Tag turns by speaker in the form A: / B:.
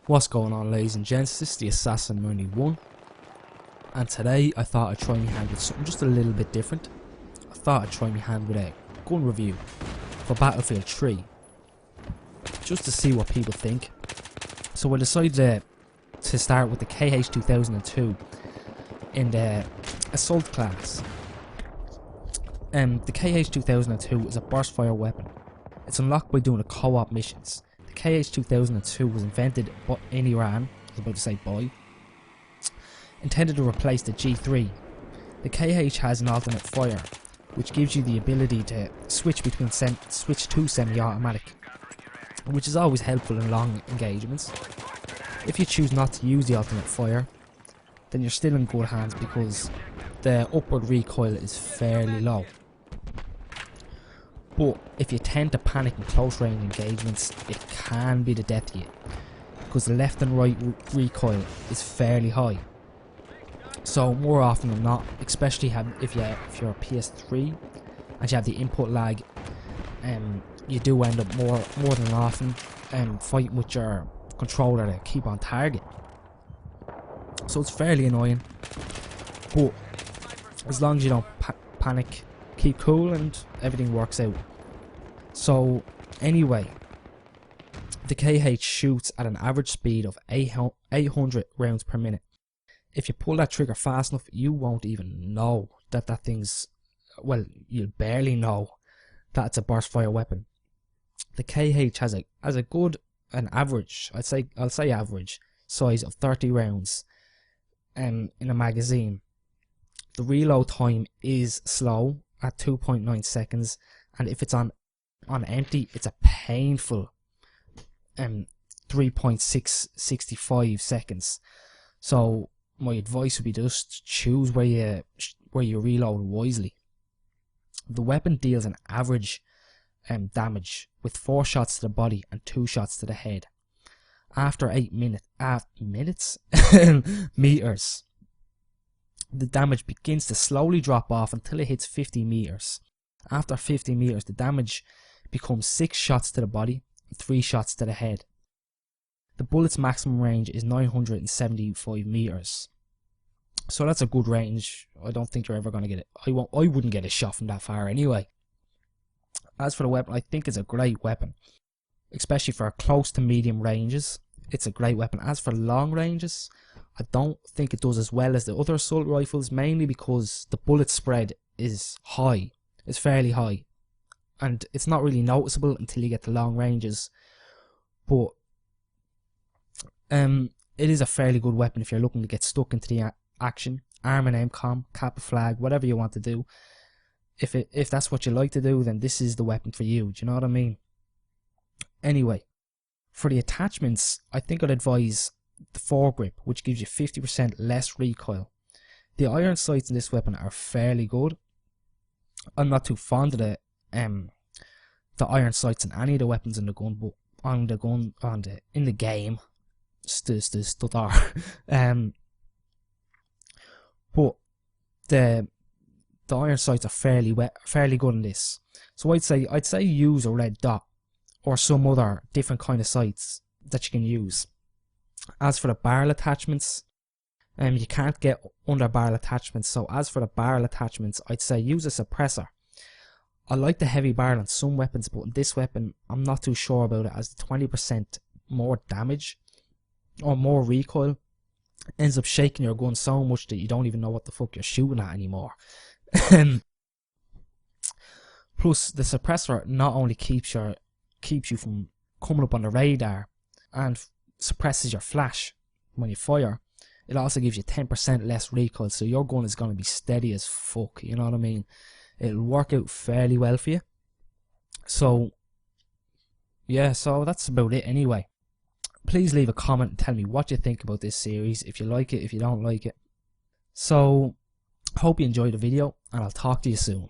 A: What's going on, ladies and gents? This is the Assassin 91, and today I thought I'd try my hand with something just a little bit different. I thought I'd try my hand with a gun review for Battlefield 3, just to see what people think. So I decided to start with the KH2002 in the assault class. The KH2002 is a burst fire weapon. It's unlocked by doing the co-op missions. The KH2002 was invented in Iran, I was about to say boy, intended to replace the G3. The KH has an alternate fire, which gives you the ability to switch to semi-automatic, which is always helpful in long engagements. If you choose not to use the alternate fire, then you're still in good hands because the upward recoil is fairly low. But if you tend to panic in close range engagements, it can be the death of you, because the left and right recoil is fairly high. So more often than not, especially if you're a PS3 and you have the input lag, you do end up more than often fighting with your controller to keep on target. So it's fairly annoying, but as long as you don't panic, keep cool and everything works out. So anyway, the KH shoots at an average speed of 800 rounds per minute. If you pull that trigger fast enough, you won't even know that thing's, well, you'll barely know that it's a burst fire weapon. The KH has an average, I'll say average size of 30 rounds in a magazine. The reload time is slow at 2.9 seconds, and if it's on empty, it's a painful 3.665 seconds. So my advice would be just choose where you reload wisely. The weapon deals an average damage with 4 shots to the body and 2 shots to the head. After 8 meters, the damage begins to slowly drop off until it hits 50 meters. After 50 meters, the damage becomes 6 shots to the body and 3 shots to the head. The bullet's maximum range is 975 meters. So that's a good range. I don't think you're ever going to get it. I wouldn't get a shot from that far anyway. As for the weapon, I think it's a great weapon, especially for close to medium ranges. It's a great weapon. As for long ranges, I don't think it does as well as the other assault rifles, mainly because the bullet spread is high. It's fairly high, and it's not really noticeable until you get to long ranges. But it is a fairly good weapon if you're looking to get stuck into the action. Arm and aim-com, cap a flag, whatever you want to do. If that's what you like to do, then this is the weapon for you. Do you know what I mean? Anyway, for the attachments, I think I'd advise the foregrip, which gives you 50% less recoil. The iron sights in this weapon are fairly good. I'm not too fond of the iron sights in any of the weapons in the gun, but in the game, but the iron sights are fairly good in this. So I'd say use a red dot or some other different kind of sights that you can use. As for the barrel attachments, you can't get under barrel attachments. So as for the barrel attachments, I'd say use a suppressor. I like the heavy barrel on some weapons, but in this weapon I'm not too sure about it, as the 20% more damage or more recoil ends up shaking your gun so much that you don't even know what the fuck you're shooting at anymore. Plus, the suppressor not only keeps you from coming up on the radar and suppresses your flash when you fire, it also gives you 10% less recoil, so your gun is going to be steady as fuck, you know what I mean? It'll work out fairly well for you. So yeah, so that's about it anyway. Please leave a comment and tell me what you think about this series, if you like it, if you don't like it. So hope you enjoyed the video, and I'll talk to you soon.